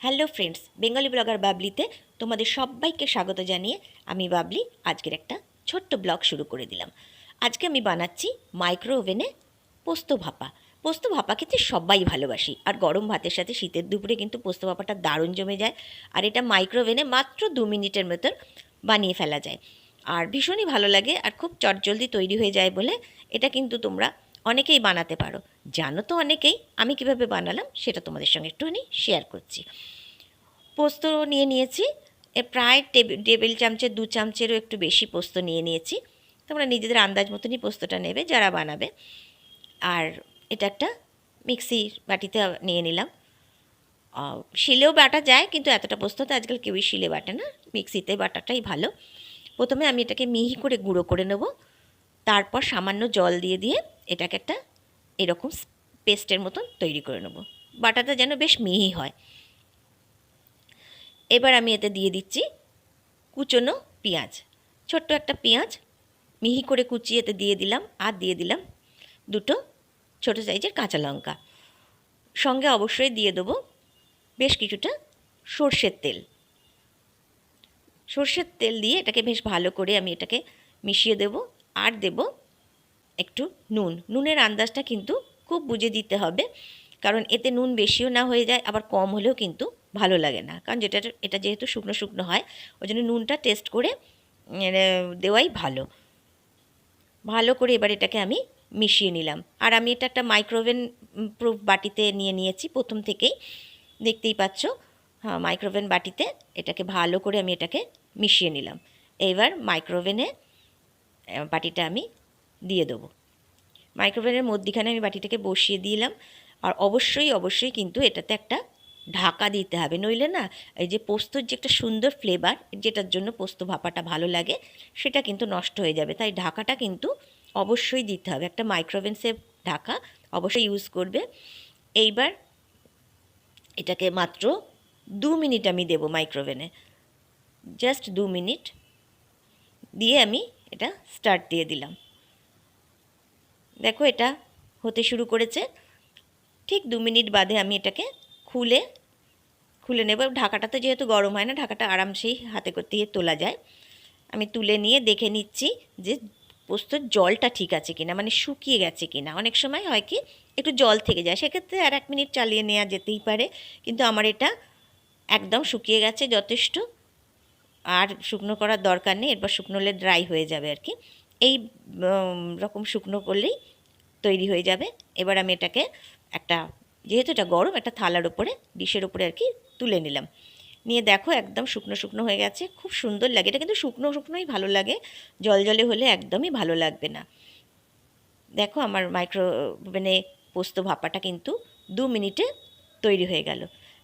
Hello friends, Bengali blogger বাবলিতে তোমাদের সবাইকে স্বাগত জানিয়ে আমি বাবলি আজকের একটা ছোট্ট ব্লগ শুরু করে দিলাম। আজকে আমি বানাচ্ছি মাইক্রো ওভেনে পোস্ত ভাপা। পোস্ত ভাপা খেতে সবাই ভালোবাসি, আর গরম ভাতের সাথে শীতের দুপুরে কিন্তু পোস্ত ভাপাটা দারুণ জমে যায়। আর এটা মাইক্রো ওভেনে মাত্র 2 মিনিটের মতন বানিয়ে ফেলা যায়, আর ভীষণই ভালো লাগে, আর খুব চটজলদি তৈরি হয়ে যায় বলে এটা কিন্তু তোমরা অনেকেই বানাতে পারো। জানো তো অনেকেই, আমি কিভাবে বানালাম সেটা তোমাদের সঙ্গে একটুখানি শেয়ার করছি। পোস্ত নিয়ে নিয়েছি, প্রায় টেবিল চামচের 2 চামচেরও একটু বেশি পোস্ত নিয়ে নিয়েছি। তোমরা নিজেদের আন্দাজ মতনই পোস্তটা নেবে যারা বানাবে। আর এটা একটা মিক্সির বাটিতে নিয়ে নিলাম। শিলেও বাটা যায়, কিন্তু এতটা পোস্ত তো আজকাল কেউই শিলে বাটে না, মিক্সিতে বাটাটাই ভালো। প্রথমে আমি এটাকে মিহি করে গুঁড়ো করে নেব, তারপর সামান্য জল দিয়ে দিয়ে এটাকে একটা এরকম পেস্টের মতন তৈরি করে নেব। বাটাটা যেন বেশ মিহি হয়। এবার আমি এতে দিয়ে দিচ্ছি কুচনো পেঁয়াজ, ছোট্ট একটা পেঁয়াজ মিহি করে কুচিয়ে এতে দিয়ে দিলাম, আর দিয়ে দিলাম 2 ছোটো সাইজের কাঁচা লঙ্কা। সঙ্গে অবশ্যই দিয়ে দেবো বেশ কিছুটা সর্ষের তেল। সর্ষের তেল দিয়ে এটাকে বেশ ভালো করে আমি এটাকে মিশিয়ে দেব। আর দেব একটু নুন। নুনের আন্দাজটা কিন্তু খুব বুঝে দিতে হবে, কারণ এতে নুন বেশিও না হয়ে যায়, আবার কম হলেও কিন্তু ভালো লাগে না, কারণ এটা যেহেতু শুকনো শুকনো হয়, ওই জন্য নুনটা টেস্ট করে দেওয়াই ভালো। ভালো করে এবার এটাকে আমি মিশিয়ে নিলাম। আর আমি এটা একটা মাইক্রোওভেন প্রুফ বাটিতে নিয়ে নিয়েছি প্রথম থেকেই, দেখতেই পাচ্ছ। হ্যাঁ, মাইক্রোওভেন বাটিতে এটাকে ভালো করে আমি এটাকে মিশিয়ে নিলাম। এবার মাইক্রোওভেনে বাটিটা আমি দিয়ে দেবো। মাইক্রোওভেনের মধ্যিখানে আমি বাটিটাকে বসিয়ে দিলাম। আর অবশ্যই অবশ্যই কিন্তু এটাতে একটা ঢাকা দিতে হবে, নইলে না এই যে পোস্তর যে একটা সুন্দর ফ্লেভার, যেটার জন্য পোস্ত ভাপাটা ভালো লাগে, সেটা কিন্তু নষ্ট হয়ে যাবে। তাই ঢাকাটা কিন্তু অবশ্যই দিতে হবে, একটা মাইক্রোওভেন সেফ ঢাকা অবশ্যই ইউজ করবে। এইবার এটাকে মাত্র 2 মিনিট আমি দেবো মাইক্রোওভেনে, জাস্ট 2 মিনিট দিয়ে আমি এটা স্টার্ট দিয়ে দিলাম। দেখো এটা হতে শুরু করেছে। ঠিক 2 মিনিট বাদে আমি এটাকে খুলে নেব। ঢাকাটা তো যেহেতু গরম হয় না, ঢাকাটা আরামসেই হাতে করতে তোলা যায়। আমি তুলে নিয়ে দেখে নিচ্ছি যে পোস্তর জলটা ঠিক আছে কিনা, মানে শুকিয়ে গেছে কিনা। অনেক সময় হয় কি একটু জল থেকে যায়, সেক্ষেত্রে আর 1 মিনিট চালিয়ে নেওয়া যেতেই পারে, কিন্তু আমার এটা একদম শুকিয়ে গেছে যথেষ্ট। আর শুকনো করার দরকার নেই, এরপর শুকনো হলে ড্রাই হয়ে যাবে আর কি। এই রকম শুকনো করলেই তৈরি হয়ে যাবে। এবার আমি এটাকে একটা, যেহেতু এটা গরম, একটা থালার ওপরে, ডিশের ওপরে আর কি তুলে নিলাম। নিয়ে দেখো একদম শুকনো শুকনো হয়ে গেছে, খুব সুন্দর লাগে। এটা কিন্তু শুকনো শুকনোই ভালো লাগে, জল জলে হলে একদমই ভালো লাগবে না। দেখো আমার মাইক্রোওভেনে পোস্ত ভাপাটা কিন্তু 2 মিনিটে তৈরি হয়ে গেল।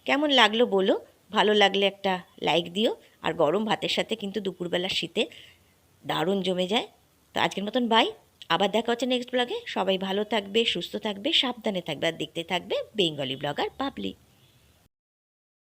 কেমন লাগলো বলো, ভালো লাগলে একটা লাইক দিও। আর গরম ভাতের সাথে কিন্তু দুপুরবেলা শীতে দারুণ জমে যায়। তো আজকের মতন বাই, আবার দেখা হচ্ছে নেক্সট ব্লগে। সবাই ভালো থাকবে, সুস্থ থাকবে, সাবধানে থাকবে, আর দেখতে থাকবে বেঙ্গলি ব্লগার বাবলি।